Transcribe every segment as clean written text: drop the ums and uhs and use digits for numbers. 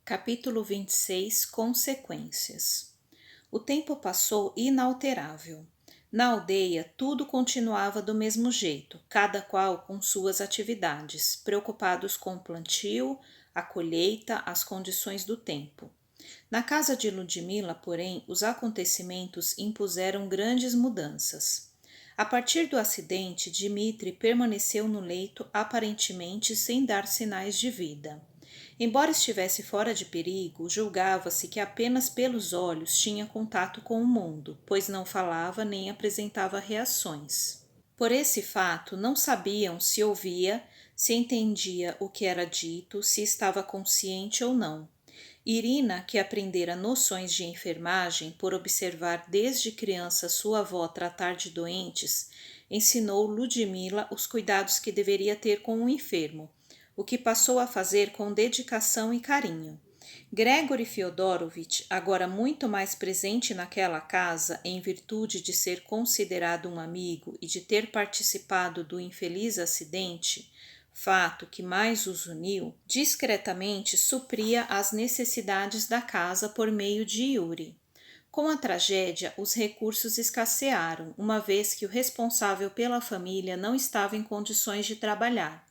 Capítulo 26 Consequências. O tempo passou inalterável. Na aldeia, tudo continuava do mesmo jeito, cada qual com suas atividades, preocupados com o plantio, a colheita, as condições do tempo. Na casa de Ludmila, porém, os acontecimentos impuseram grandes mudanças. A partir do acidente, Dmitri permaneceu no leito aparentemente sem dar sinais de vida. Embora estivesse fora de perigo, julgava-se que apenas pelos olhos tinha contato com o mundo, pois não falava nem apresentava reações. Por esse fato, não sabiam se ouvia, se entendia o que era dito, se estava consciente ou não. Irina, que aprendera noções de enfermagem por observar desde criança sua avó tratar de doentes, ensinou Ludmila os cuidados que deveria ter com o enfermo, o que passou a fazer com dedicação e carinho. Gregory Fyodorovich, agora muito mais presente naquela casa em virtude de ser considerado um amigo e de ter participado do infeliz acidente, fato que mais os uniu, discretamente supria as necessidades da casa por meio de Yuri. Com a tragédia, os recursos escassearam, uma vez que o responsável pela família não estava em condições de trabalhar.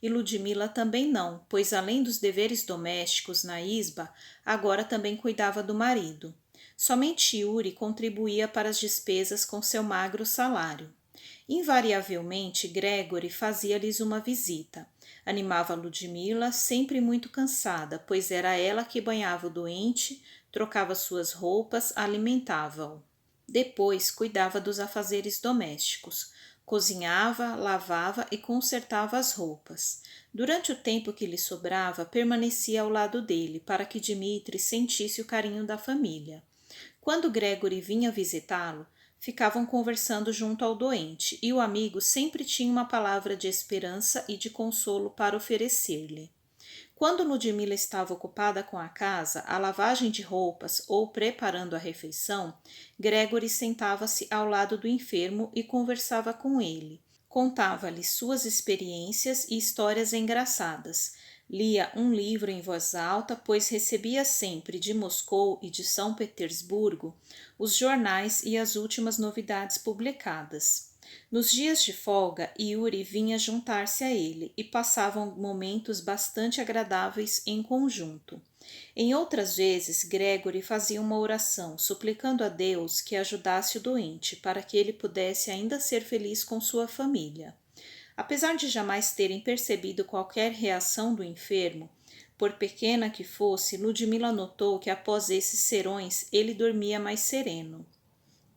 E Ludmila também não, pois além dos deveres domésticos na isba, agora também cuidava do marido. Somente Yuri contribuía para as despesas com seu magro salário. Invariavelmente, Gregory fazia-lhes uma visita. Animava Ludmila, sempre muito cansada, pois era ela que banhava o doente, trocava suas roupas, alimentava-o. Depois, cuidava dos afazeres domésticos. Cozinhava, lavava e consertava as roupas. Durante o tempo que lhe sobrava, permanecia ao lado dele, para que Dmitri sentisse o carinho da família. Quando Gregory vinha visitá-lo, ficavam conversando junto ao doente, e o amigo sempre tinha uma palavra de esperança e de consolo para oferecer-lhe. Quando Ludmila estava ocupada com a casa, a lavagem de roupas ou preparando a refeição, Gregory sentava-se ao lado do enfermo e conversava com ele. Contava-lhe suas experiências e histórias engraçadas. Lia um livro em voz alta, pois recebia sempre de Moscou e de São Petersburgo os jornais e as últimas novidades publicadas. Nos dias de folga, Yuri vinha juntar-se a ele e passavam momentos bastante agradáveis em conjunto. Em outras vezes, Gregory fazia uma oração, suplicando a Deus que ajudasse o doente para que ele pudesse ainda ser feliz com sua família. Apesar de jamais terem percebido qualquer reação do enfermo, por pequena que fosse, Ludmila notou que após esses serões ele dormia mais sereno.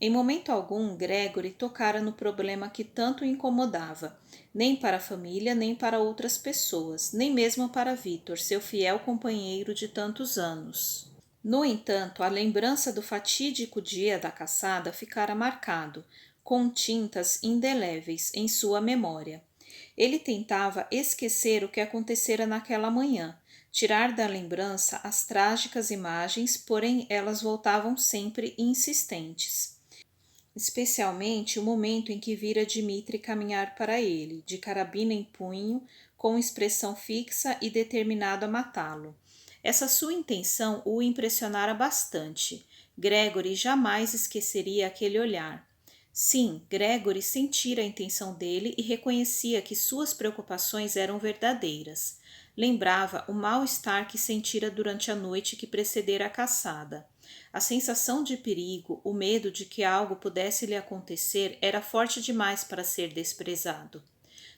Em momento algum, Gregory tocara no problema que tanto o incomodava, nem para a família, nem para outras pessoas, nem mesmo para Victor, seu fiel companheiro de tantos anos. No entanto, a lembrança do fatídico dia da caçada ficara marcado, com tintas indeléveis, em sua memória. Ele tentava esquecer o que acontecera naquela manhã, tirar da lembrança as trágicas imagens, porém elas voltavam sempre insistentes. Especialmente o momento em que vira Dmitri caminhar para ele, de carabina em punho, com expressão fixa e determinado a matá-lo. Essa sua intenção o impressionara bastante. Gregory jamais esqueceria aquele olhar. Sim, Gregory sentira a intenção dele e reconhecia que suas preocupações eram verdadeiras. Lembrava o mal-estar que sentira durante a noite que precedera a caçada. A sensação de perigo, o medo de que algo pudesse lhe acontecer era forte demais para ser desprezado.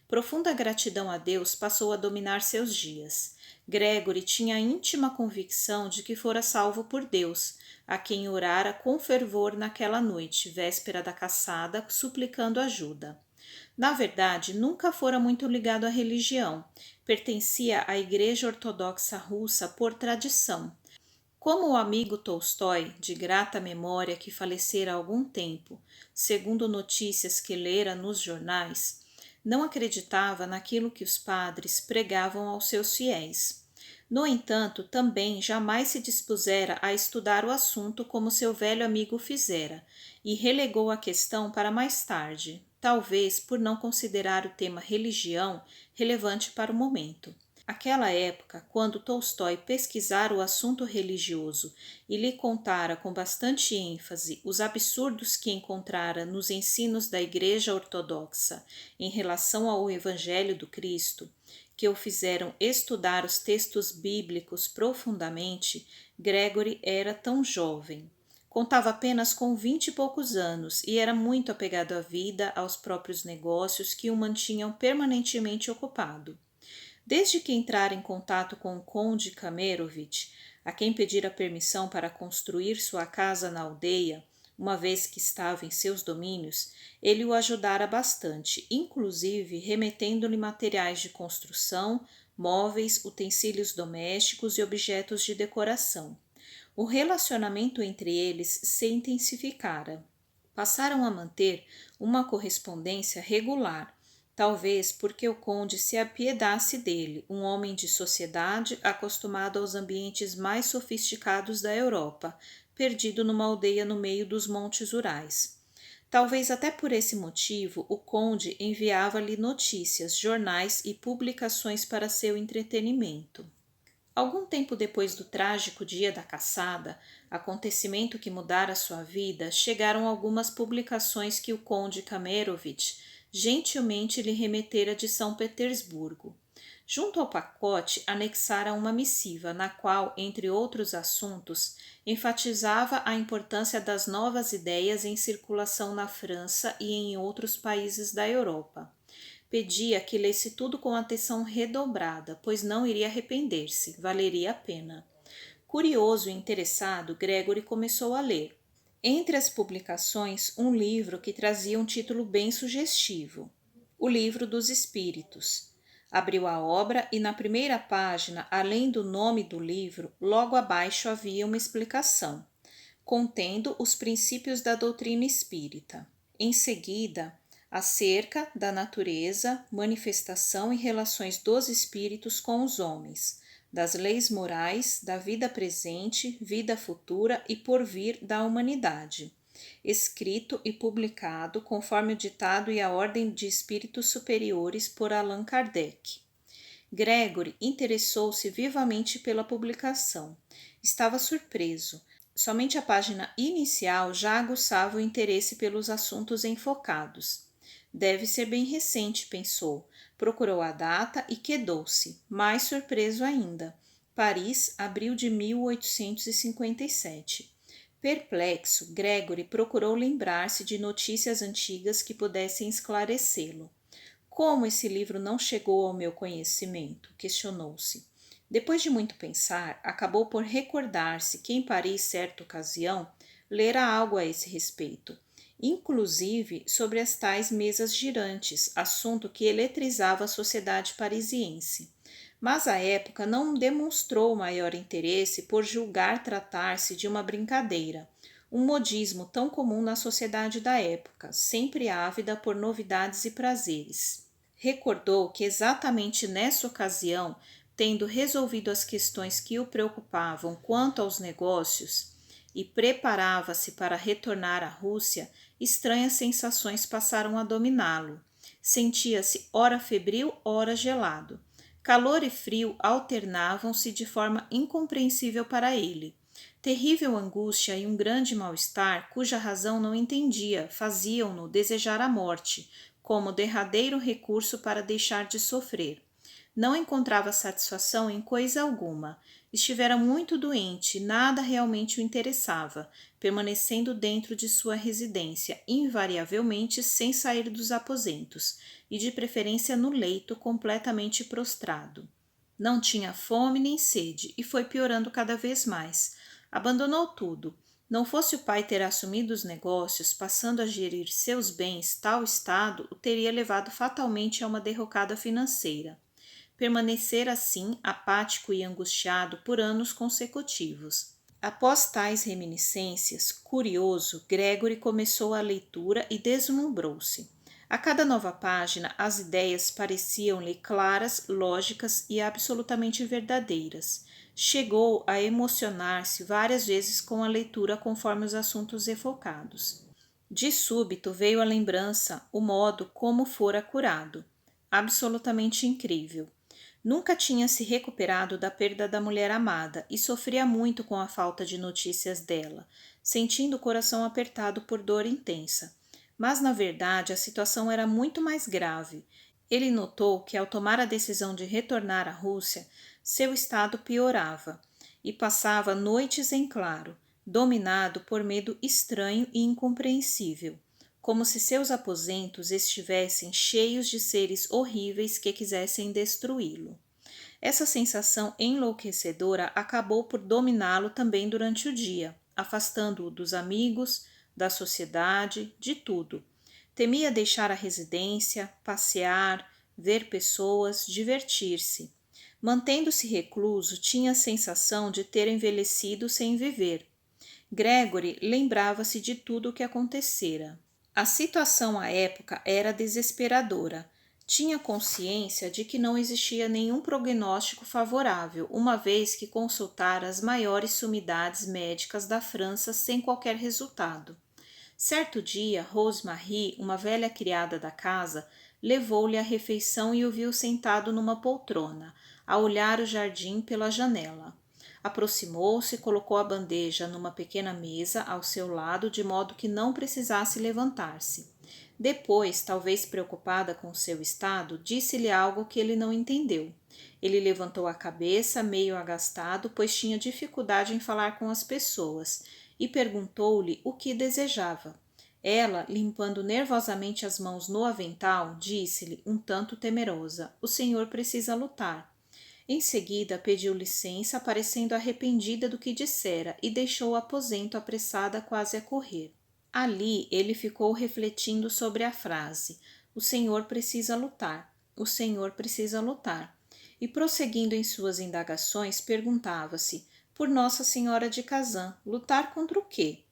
Profunda gratidão a Deus passou a dominar seus dias. Gregory tinha a íntima convicção de que fora salvo por Deus, a quem orara com fervor naquela noite, véspera da caçada, suplicando ajuda. Na verdade, nunca fora muito ligado à religião. Pertencia à Igreja Ortodoxa Russa por tradição. Como o amigo Tolstói, de grata memória que falecera há algum tempo, segundo notícias que lera nos jornais, não acreditava naquilo que os padres pregavam aos seus fiéis. No entanto, também jamais se dispusera a estudar o assunto como seu velho amigo fizera, e relegou a questão para mais tarde, talvez por não considerar o tema religião relevante para o momento. Aquela época, quando Tolstói pesquisara o assunto religioso e lhe contara com bastante ênfase os absurdos que encontrara nos ensinos da Igreja Ortodoxa em relação ao Evangelho do Cristo, que o fizeram estudar os textos bíblicos profundamente, Gregory era tão jovem. Contava apenas com 20 e poucos anos e era muito apegado à vida, aos próprios negócios que o mantinham permanentemente ocupado. Desde que entrara em contato com o conde Kamerovitch, a quem pedira permissão para construir sua casa na aldeia, uma vez que estava em seus domínios, ele o ajudara bastante, inclusive remetendo-lhe materiais de construção, móveis, utensílios domésticos e objetos de decoração. O relacionamento entre eles se intensificara. Passaram a manter uma correspondência regular, talvez porque o conde se apiedasse dele, um homem de sociedade acostumado aos ambientes mais sofisticados da Europa, perdido numa aldeia no meio dos montes Urais. Talvez até por esse motivo o conde enviava-lhe notícias, jornais e publicações para seu entretenimento. Algum tempo depois do trágico dia da caçada, acontecimento que mudara sua vida, chegaram algumas publicações que o conde Kamerovitch gentilmente lhe remetera de São Petersburgo. Junto ao pacote anexara uma missiva, na qual, entre outros assuntos, enfatizava a importância das novas ideias em circulação na França e em outros países da Europa. Pedia que lesse tudo com atenção redobrada, pois não iria arrepender-se, valeria a pena. Curioso e interessado, Gregory começou a ler. Entre as publicações, um livro que trazia um título bem sugestivo: O Livro dos Espíritos. Abriu a obra e na primeira página, além do nome do livro, logo abaixo havia uma explicação, contendo os princípios da doutrina espírita. Em seguida, acerca da natureza, manifestação e relações dos espíritos com os homens, das leis morais, da vida presente, vida futura e porvir da humanidade, escrito e publicado conforme o ditado e a ordem de espíritos superiores por Allan Kardec. Gregory interessou-se vivamente pela publicação. Estava surpreso. Somente a página inicial já aguçava o interesse pelos assuntos enfocados. Deve ser bem recente, pensou. Procurou a data e quedou-se, mais surpreso ainda. Paris, abril de 1857. Perplexo, Gregory procurou lembrar-se de notícias antigas que pudessem esclarecê-lo. Como esse livro não chegou ao meu conhecimento? Questionou-se. Depois de muito pensar, acabou por recordar-se que em Paris, certa ocasião, lera algo a esse respeito, inclusive sobre as tais mesas girantes, assunto que eletrizava a sociedade parisiense. Mas à época não demonstrou maior interesse por julgar tratar-se de uma brincadeira, um modismo tão comum na sociedade da época, sempre ávida por novidades e prazeres. Recordou que exatamente nessa ocasião, tendo resolvido as questões que o preocupavam quanto aos negócios, e preparava-se para retornar à Rússia, estranhas sensações passaram a dominá-lo. Sentia-se ora febril, ora gelado. Calor e frio alternavam-se de forma incompreensível para ele. Terrível angústia e um grande mal-estar, cuja razão não entendia, faziam-no desejar a morte, como derradeiro recurso para deixar de sofrer. Não encontrava satisfação em coisa alguma. Estivera muito doente, nada realmente o interessava, permanecendo dentro de sua residência, invariavelmente sem sair dos aposentos, e de preferência no leito, completamente prostrado. Não tinha fome nem sede, e foi piorando cada vez mais. Abandonou tudo. Não fosse o pai ter assumido os negócios, passando a gerir seus bens, tal estado o teria levado fatalmente a uma derrocada financeira. Permanecer assim, apático e angustiado por anos consecutivos. Após tais reminiscências, curioso, Gregory começou a leitura e deslumbrou-se. A cada nova página, as ideias pareciam-lhe claras, lógicas e absolutamente verdadeiras. Chegou a emocionar-se várias vezes com a leitura conforme os assuntos enfocados. De súbito veio à lembrança o modo como fora curado. Absolutamente incrível. Nunca tinha se recuperado da perda da mulher amada e sofria muito com a falta de notícias dela, sentindo o coração apertado por dor intensa. Mas, na verdade, a situação era muito mais grave. Ele notou que, ao tomar a decisão de retornar à Rússia, seu estado piorava e passava noites em claro, dominado por medo estranho e incompreensível, como se seus aposentos estivessem cheios de seres horríveis que quisessem destruí-lo. Essa sensação enlouquecedora acabou por dominá-lo também durante o dia, afastando-o dos amigos, da sociedade, de tudo. Temia deixar a residência, passear, ver pessoas, divertir-se. Mantendo-se recluso, tinha a sensação de ter envelhecido sem viver. Gregory lembrava-se de tudo o que acontecera. A situação à época era desesperadora. Tinha consciência de que não existia nenhum prognóstico favorável, uma vez que consultara as maiores sumidades médicas da França sem qualquer resultado. Certo dia, Rose-Marie, uma velha criada da casa, levou-lhe a refeição e o viu sentado numa poltrona, a olhar o jardim pela janela. Aproximou-se e colocou a bandeja numa pequena mesa ao seu lado, de modo que não precisasse levantar-se. Depois, talvez preocupada com seu estado, disse-lhe algo que ele não entendeu. Ele levantou a cabeça, meio agastado, pois tinha dificuldade em falar com as pessoas, e perguntou-lhe o que desejava. Ela, limpando nervosamente as mãos no avental, disse-lhe, um tanto temerosa: "O senhor precisa lutar." Em seguida, pediu licença, parecendo arrependida do que dissera, e deixou o aposento apressada, quase a correr. Ali ele ficou refletindo sobre a frase: "O senhor precisa lutar, o senhor precisa lutar." E prosseguindo em suas indagações, perguntava-se: "Por Nossa Senhora de Kazan, lutar contra o quê?"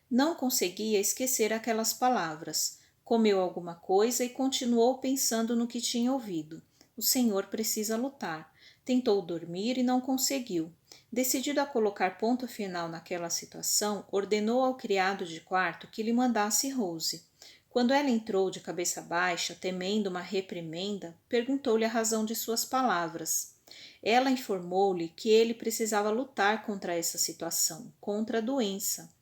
Não conseguia esquecer aquelas palavras. Comeu alguma coisa e continuou pensando no que tinha ouvido. O senhor precisa lutar. Tentou dormir e não conseguiu. Decidido a colocar ponto final naquela situação, ordenou ao criado de quarto que lhe mandasse Rose. Quando ela entrou de cabeça baixa, temendo uma reprimenda, perguntou-lhe a razão de suas palavras. Ela informou-lhe que ele precisava lutar contra essa situação, contra a doença.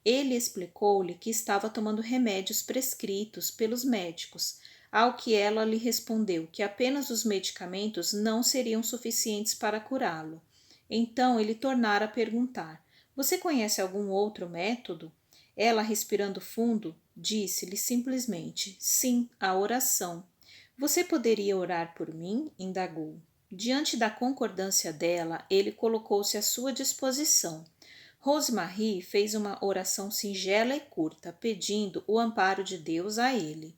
Ele explicou-lhe que estava tomando remédios prescritos pelos médicos, ao que ela lhe respondeu que apenas os medicamentos não seriam suficientes para curá-lo. Então ele tornara a perguntar: "Você conhece algum outro método?" Ela, respirando fundo, disse-lhe simplesmente: "Sim, a oração." "Você poderia orar por mim?" indagou. Diante da concordância dela, ele colocou-se à sua disposição. Rose-Marie fez uma oração singela e curta, pedindo o amparo de Deus a ele.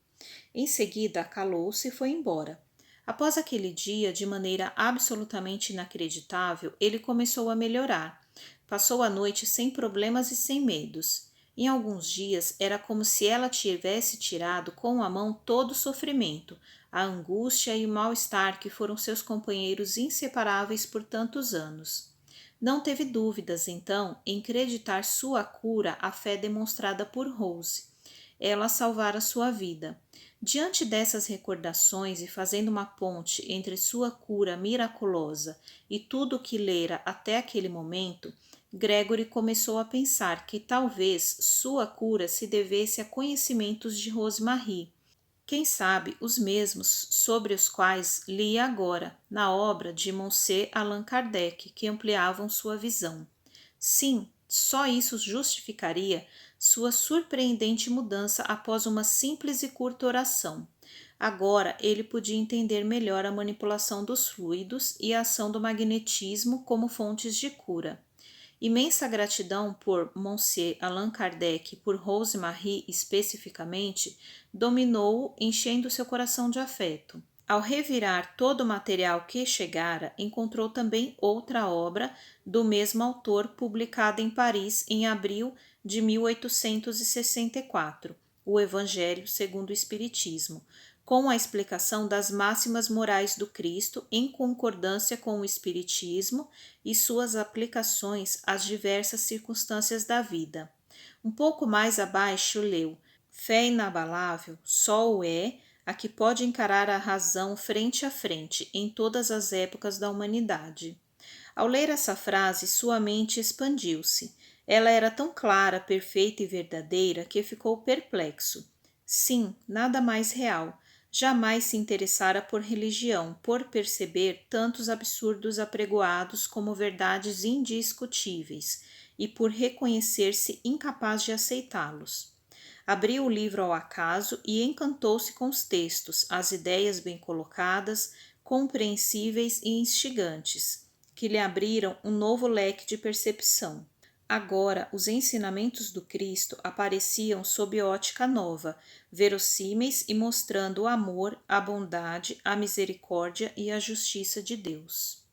Em seguida, calou-se e foi embora. Após aquele dia, de maneira absolutamente inacreditável, ele começou a melhorar. Passou a noite sem problemas e sem medos. Em alguns dias, era como se ela tivesse tirado com a mão todo o sofrimento, a angústia e o mal-estar que foram seus companheiros inseparáveis por tantos anos. Não teve dúvidas, então, em creditar sua cura à fé demonstrada por Rose. Ela salvara sua vida. Diante dessas recordações e fazendo uma ponte entre sua cura miraculosa e tudo o que lera até aquele momento, Gregory começou a pensar que talvez sua cura se devesse a conhecimentos de Rose-Marie, quem sabe os mesmos sobre os quais lia agora, na obra de Monsieur Allan Kardec, que ampliavam sua visão. Sim, só isso justificaria sua surpreendente mudança após uma simples e curta oração. Agora ele podia entender melhor a manipulação dos fluidos e a ação do magnetismo como fontes de cura. Imensa gratidão por Monsieur Allan Kardec e por Rose-Marie especificamente dominou-o, enchendo seu coração de afeto. Ao revirar todo o material que chegara, encontrou também outra obra do mesmo autor, publicada em Paris em abril de 1864, O Evangelho segundo o Espiritismo, com a explicação das máximas morais do Cristo em concordância com o Espiritismo e suas aplicações às diversas circunstâncias da vida. Um pouco mais abaixo leu: "Fé inabalável só o é a que pode encarar a razão frente a frente em todas as épocas da humanidade. Ao ler essa frase, sua mente expandiu-se. Ela era tão clara, perfeita e verdadeira que ficou perplexo. Sim, nada mais real. Jamais se interessara por religião, por perceber tantos absurdos apregoados como verdades indiscutíveis e por reconhecer-se incapaz de aceitá-los. Abriu o livro ao acaso e encantou-se com os textos, as ideias bem colocadas, compreensíveis e instigantes, que lhe abriram um novo leque de percepção. Agora, os ensinamentos do Cristo apareciam sob ótica nova, verossímeis e mostrando o amor, a bondade, a misericórdia e a justiça de Deus.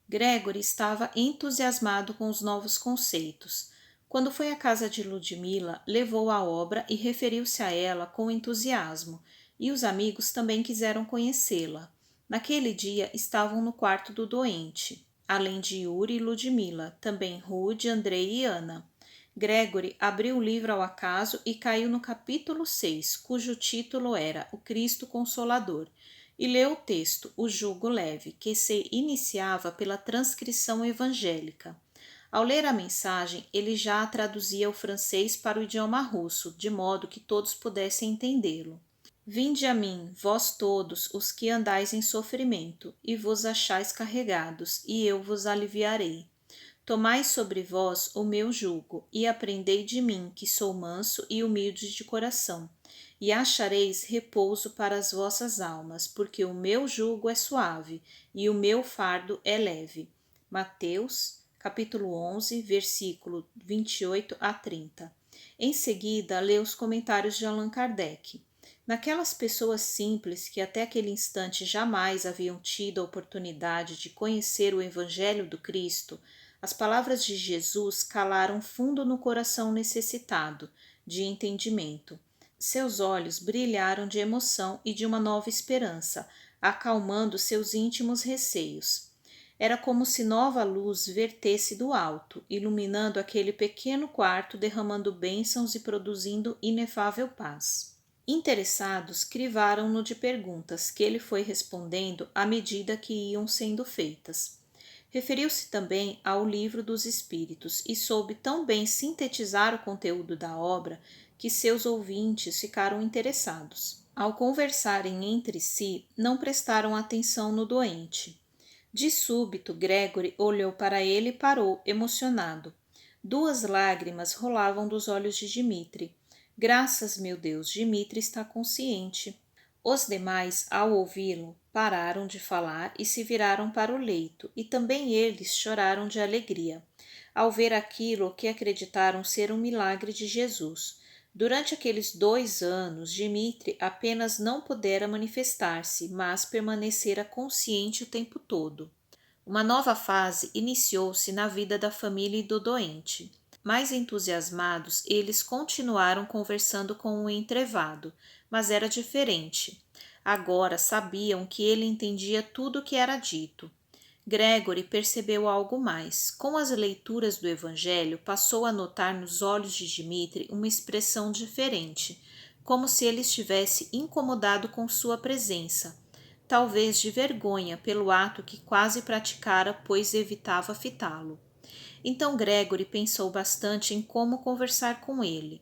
Gregory estava entusiasmado com os novos conceitos. Quando foi à casa de Ludmila, levou a obra e referiu-se a ela com entusiasmo, e os amigos também quiseram conhecê-la. Naquele dia estavam no quarto do doente, além de Yuri e Ludmila, também Rude, Andrei e Ana. Gregory abriu o livro ao acaso e caiu no capítulo 6, cujo título era O Cristo Consolador, e leu o texto O Jugo Leve, que se iniciava pela transcrição evangélica. Ao ler a mensagem, ele já a traduzia ao francês para o idioma russo, de modo que todos pudessem entendê-lo. Vinde a mim, vós todos os que andais em sofrimento, e vos achais carregados, e eu vos aliviarei. Tomai sobre vós o meu jugo, e aprendei de mim, que sou manso e humilde de coração, e achareis repouso para as vossas almas, porque o meu jugo é suave, e o meu fardo é leve. Mateus, capítulo 11, versículo 28 a 30. Em seguida, lê os comentários de Allan Kardec. Naquelas pessoas simples que até aquele instante jamais haviam tido a oportunidade de conhecer o Evangelho do Cristo, as palavras de Jesus calaram fundo no coração necessitado de entendimento. Seus olhos brilharam de emoção e de uma nova esperança, acalmando seus íntimos receios. Era como se nova luz vertesse do alto, iluminando aquele pequeno quarto, derramando bênçãos e produzindo inefável paz. Interessados crivaram-no de perguntas que ele foi respondendo à medida que iam sendo feitas. Referiu-se também ao Livro dos Espíritos e soube tão bem sintetizar o conteúdo da obra que seus ouvintes ficaram interessados. Ao conversarem entre si, não prestaram atenção no doente. De súbito, Gregory olhou para ele e parou, emocionado. 2 lágrimas rolavam dos olhos de Dmitri. Graças, meu Deus, Dmitri está consciente. Os demais, ao ouvi-lo, pararam de falar e se viraram para o leito, e também eles choraram de alegria, ao ver aquilo que acreditaram ser um milagre de Jesus. Durante aqueles 2 anos, Dmitri apenas não pudera manifestar-se, mas permanecera consciente o tempo todo. Uma nova fase iniciou-se na vida da família e do doente. Mais entusiasmados, eles continuaram conversando com o entrevado, mas era diferente. Agora sabiam que ele entendia tudo o que era dito. Gregory percebeu algo mais. Com as leituras do Evangelho, passou a notar nos olhos de Dmitri uma expressão diferente, como se ele estivesse incomodado com sua presença, talvez de vergonha pelo ato que quase praticara, pois evitava fitá-lo. Então Gregory pensou bastante em como conversar com ele.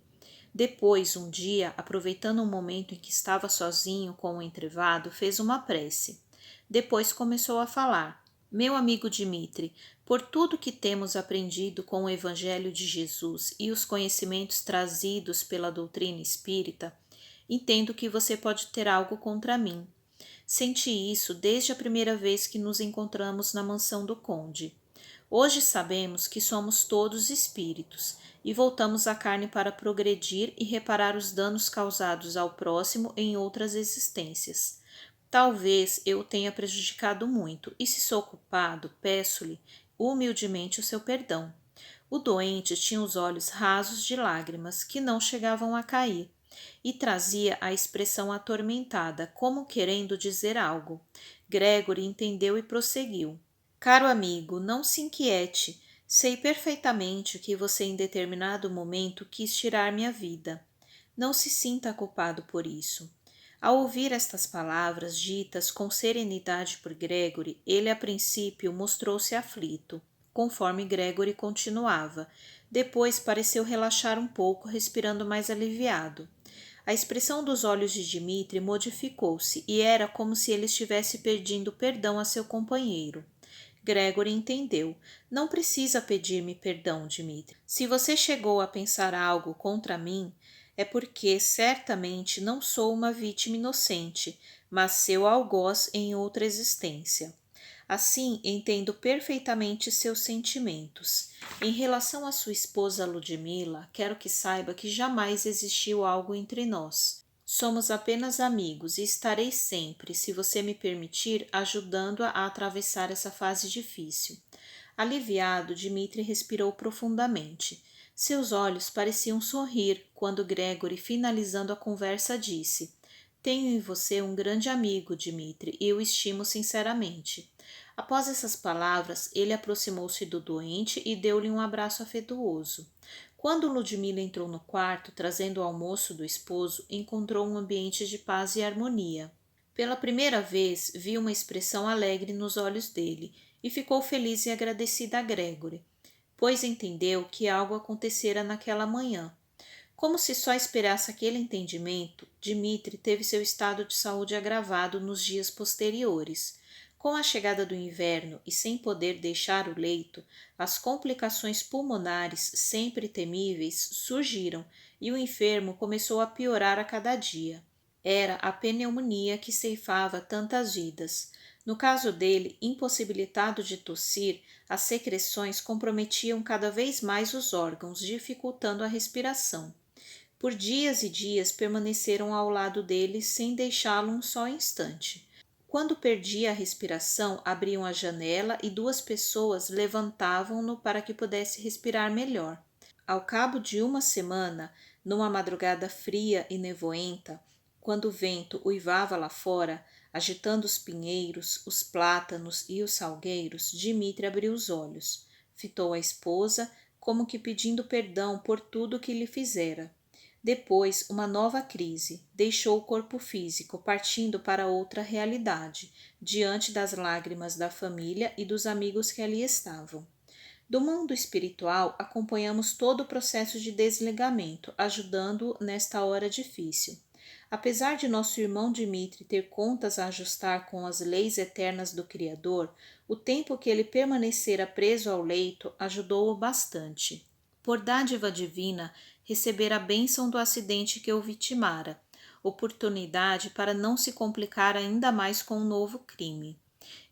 Depois, um dia, aproveitando um momento em que estava sozinho com o entrevado, fez uma prece. Depois começou a falar. Meu amigo Dmitri, por tudo que temos aprendido com o Evangelho de Jesus e os conhecimentos trazidos pela doutrina espírita, entendo que você pode ter algo contra mim. Senti isso desde a primeira vez que nos encontramos na mansão do Conde. Hoje sabemos que somos todos espíritos e voltamos à carne para progredir e reparar os danos causados ao próximo em outras existências. Talvez eu o tenha prejudicado muito e, se sou culpado, peço-lhe humildemente o seu perdão. O doente tinha os olhos rasos de lágrimas que não chegavam a cair e trazia a expressão atormentada, como querendo dizer algo. Gregory entendeu e prosseguiu. Caro amigo, não se inquiete. Sei perfeitamente que você em determinado momento quis tirar minha vida. Não se sinta culpado por isso. Ao ouvir estas palavras ditas com serenidade por Gregory, ele a princípio mostrou-se aflito, conforme Gregory continuava. Depois pareceu relaxar um pouco, respirando mais aliviado. A expressão dos olhos de Dmitri modificou-se e era como se ele estivesse pedindo perdão a seu companheiro. Gregory entendeu. Não precisa pedir-me perdão, Dmitri. Se você chegou a pensar algo contra mim, é porque certamente não sou uma vítima inocente, mas seu algoz em outra existência. Assim, entendo perfeitamente seus sentimentos. Em relação à sua esposa Ludmila, quero que saiba que jamais existiu algo entre nós. Somos apenas amigos e estarei sempre, se você me permitir, ajudando-a a atravessar essa fase difícil. Aliviado, Dmitri respirou profundamente. Seus olhos pareciam sorrir quando Gregory, finalizando a conversa, disse: Tenho em você um grande amigo, Dmitri, e o estimo sinceramente. Após essas palavras, ele aproximou-se do doente e deu-lhe um abraço afetuoso. Quando Ludmila entrou no quarto, trazendo o almoço do esposo, encontrou um ambiente de paz e harmonia. Pela primeira vez, viu uma expressão alegre nos olhos dele e ficou feliz e agradecida a Gregory, pois entendeu que algo acontecera naquela manhã. Como se só esperasse aquele entendimento, Dmitri teve seu estado de saúde agravado nos dias posteriores. Com a chegada do inverno e sem poder deixar o leito, as complicações pulmonares, sempre temíveis, surgiram e o enfermo começou a piorar a cada dia. Era a pneumonia que ceifava tantas vidas. No caso dele, impossibilitado de tossir, as secreções comprometiam cada vez mais os órgãos, dificultando a respiração. Por dias e dias permaneceram ao lado dele sem deixá-lo um só instante. Quando perdia a respiração, abriam a janela e duas pessoas levantavam-no para que pudesse respirar melhor. Ao cabo de uma semana, numa madrugada fria e nevoenta, quando o vento uivava lá fora, agitando os pinheiros, os plátanos e os salgueiros, Dmitri abriu os olhos, fitou a esposa, como que pedindo perdão por tudo que lhe fizera. Depois, uma nova crise deixou o corpo físico, partindo para outra realidade, diante das lágrimas da família e dos amigos que ali estavam. Do mundo espiritual, acompanhamos todo o processo de desligamento, ajudando-o nesta hora difícil. Apesar de nosso irmão Dmitri ter contas a ajustar com as leis eternas do Criador, o tempo que ele permanecera preso ao leito ajudou-o bastante. Por dádiva divina, recebera a bênção do acidente que o vitimara, oportunidade para não se complicar ainda mais com um novo crime.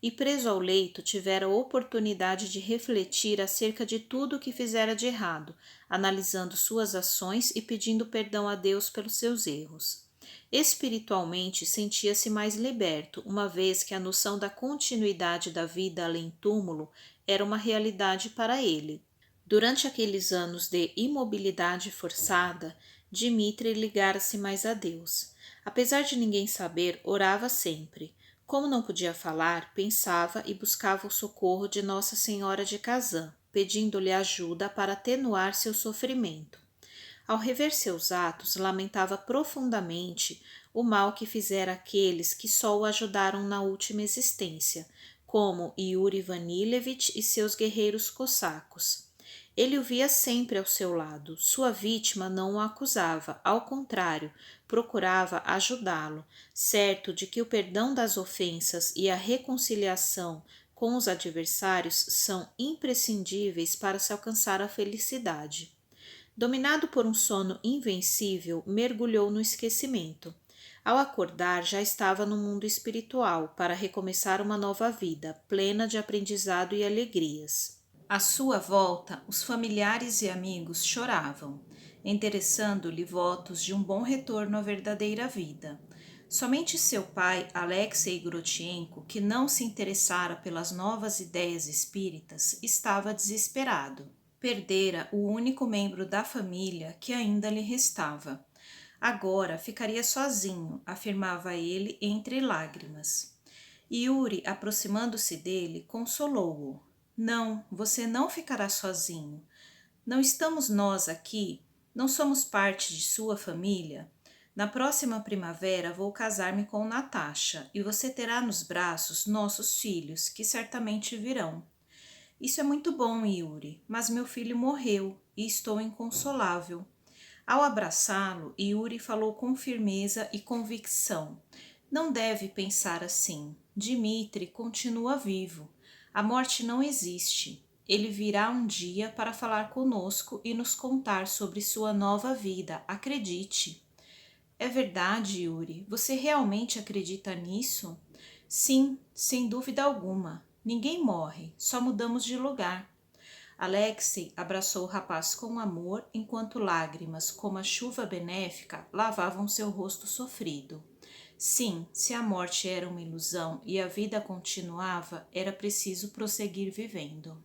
E preso ao leito, tivera oportunidade de refletir acerca de tudo o que fizera de errado, analisando suas ações e pedindo perdão a Deus pelos seus erros. Espiritualmente, sentia-se mais liberto, uma vez que a noção da continuidade da vida além túmulo era uma realidade para ele. Durante aqueles anos de imobilidade forçada, Dmitri ligara-se mais a Deus. Apesar de ninguém saber, orava sempre. Como não podia falar, pensava e buscava o socorro de Nossa Senhora de Kazan, pedindo-lhe ajuda para atenuar seu sofrimento. Ao rever seus atos, lamentava profundamente o mal que fizera aqueles que só o ajudaram na última existência, como Yuri Vanilevich e seus guerreiros cossacos. Ele o via sempre ao seu lado. Sua vítima não o acusava, ao contrário, procurava ajudá-lo, certo de que o perdão das ofensas e a reconciliação com os adversários são imprescindíveis para se alcançar a felicidade. Dominado por um sono invencível, mergulhou no esquecimento. Ao acordar, já estava no mundo espiritual para recomeçar uma nova vida, plena de aprendizado e alegrias. À sua volta, os familiares e amigos choravam, endereçando-lhe votos de um bom retorno à verdadeira vida. Somente seu pai, Alexei Grotienko, que não se interessara pelas novas ideias espíritas, estava desesperado. Perdera o único membro da família que ainda lhe restava. Agora ficaria sozinho, afirmava ele entre lágrimas. Yuri, aproximando-se dele, consolou-o. Não, você não ficará sozinho. Não estamos nós aqui? Não somos parte de sua família? Na próxima primavera vou casar-me com Natasha e você terá nos braços nossos filhos, que certamente virão. Isso é muito bom, Yuri, mas meu filho morreu e estou inconsolável. Ao abraçá-lo, Yuri falou com firmeza e convicção. Não deve pensar assim. Dmitri continua vivo. A morte não existe. Ele virá um dia para falar conosco e nos contar sobre sua nova vida. Acredite. É verdade, Yuri. Você realmente acredita nisso? Sim, sem dúvida alguma. Ninguém morre, só mudamos de lugar. Alexei abraçou o rapaz com amor, enquanto lágrimas, como a chuva benéfica, lavavam seu rosto sofrido. Sim, se a morte era uma ilusão e a vida continuava, era preciso prosseguir vivendo.